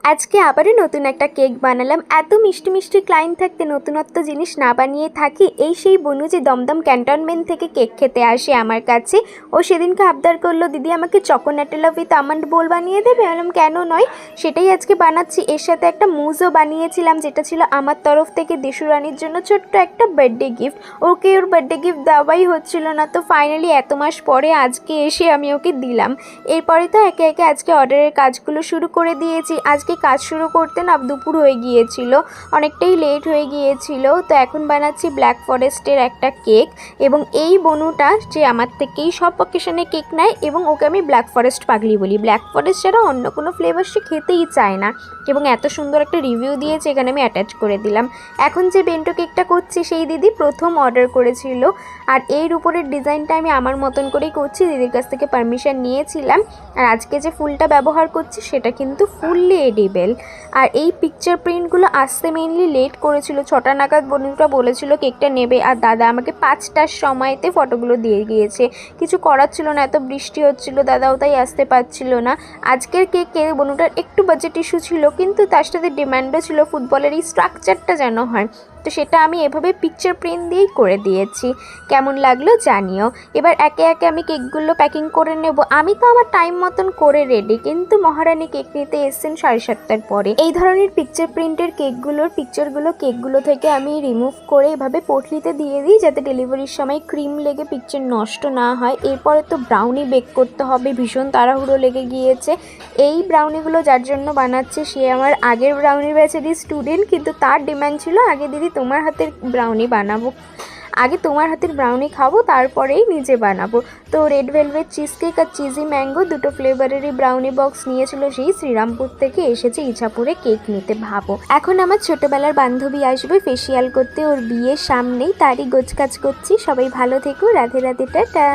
আজকে আবারও নতুন একটা কেক বানালাম। এত মিষ্টি মিষ্টি ক্লায়েন্ট থাকতে নতুনত্ব জিনিস না বানিয়ে থাকি। এই সেই বনু যে দমদম ক্যান্টনমেন্ট থেকে কেক খেতে আসে আমার কাছে। ও সেদিনকে আবদার করলো, দিদি আমাকে চকোনাটেলা উইথ আমন্ড বোল বানিয়ে দেবে। বললাম কেন নয়, সেটাই আজকে বানাচ্ছি। এর সাথে একটা মুজও বানিয়েছিলাম, যেটা ছিল আমার তরফ থেকে দেশুরানির জন্য ছোট্ট একটা বার্থডে গিফট। ওকে ওর বার্থডে গিফট দেওয়াই হচ্ছিল না, তো ফাইনালি এত মাস পরে আজকে এসে আমি ওকে দিলাম। এরপরে তো একে একে আজকে অর্ডারের কাজগুলো শুরু করে দিয়েছি। আজকে কাজ শুরু করতে না দুপুর হয়ে গিয়েছিল, অনেকটাই লেট হয়ে গিয়েছিল। তো এখন বানাচ্ছি ব্ল্যাক ফরেস্টের একটা কেক। এবং এই বনুটা যে আমার থেকেই সব অকেশনে কেক নেয়, এবং ওকে আমি ব্ল্যাক ফরেস্ট পাগলি বলি। ব্ল্যাক ফরেস্ট ছাড়া অন্য কোনো ফ্লেভার সে খেতেই চায় না। এবং এত সুন্দর একটা রিভিউ দিয়েছে, এখানে আমি অ্যাটাচ করে দিলাম। এখন যে বেন্টো কেকটা করছি সেই দিদি প্রথম অর্ডার করেছিল, আর এর উপরের ডিজাইনটা আমি আমার মতন করেই করছি। দিদির কাছ থেকে পারমিশন নিয়েছিলাম। আর আজকে যে ফুলটা ব্যবহার করছি সেটা কিন্তু ফুললি এডিবেল। আর এই পিকচার প্রিন্টগুলো আসতে মেইনলি লেট করেছিল। 6টা নাগাদ বন্ধুটা বলেছিল কেকটা নেবে, আর দাদা আমাকে 5টার সময়তে ফটোগুলো দিয়ে গিয়েছে। কিছু করার ছিল না, এত বৃষ্টি হচ্ছিল, দাদাও তাই আসতে পারছিল না। আজকের কেকে বন্ধুটার একটু বাজেট ইস্যু ছিল, কিন্তু তার সাথে ডিমান্ডও ছিল ফুটবলের এই স্ট্রাকচারটা যেন হয়। তো সেটা আমি এভাবে পিকচার প্রিন্ট দিয়েই করে দিয়েছি। কেমন লাগলো জানিও। এবার একে একে আমি কেকগুলো প্যাকিং করে নেব। আমি তো আমার টাইম মতন করে রেডি, কিন্তু মহারানী কেক নিতে এসছেন 7:30টার পরে। এই ধরনের পিকচার প্রিন্টের কেকগুলো থেকে আমি রিমুভ করে এভাবে পটলিতে দিয়ে দিই, যাতে ডেলিভারির সময় ক্রিম লেগে পিকচার নষ্ট না হয়। এরপরে তো ব্রাউনি বেক করতে হবে, ভীষণ তাড়াহুড়ো লেগে গিয়েছে। এই ব্রাউনিগুলো যার জন্য বানাচ্ছে সে আমার আগের ব্রাউনি ব্যাচেরই স্টুডেন্ট, কিন্তু তার ডিমান্ড ছিল আগে দিদি তোমার হাতের ব্রাউনি বানাবো, আগে তোমার হাতের ব্রাউনি খাবো, তারপরেই নিজে বানাবো। তো রেড ভেলভেট চিজ কেক আর চিজি ম্যাঙ্গো দুটো ফ্লেভারেরই ব্রাউনি বক্স নিয়েছিল সেই শ্রীরামপুর থেকে, এসেছে ইছাপুরে কেক নিতে। ভাবো, এখন আমার ছোটোবেলার বান্ধবী আসবে ফেসিয়াল করতে, ওর বিয়ের সামনেই, তারই গোছকাজ করছি। সবাই ভালো থেকো, রাধে রাধে, টাটা।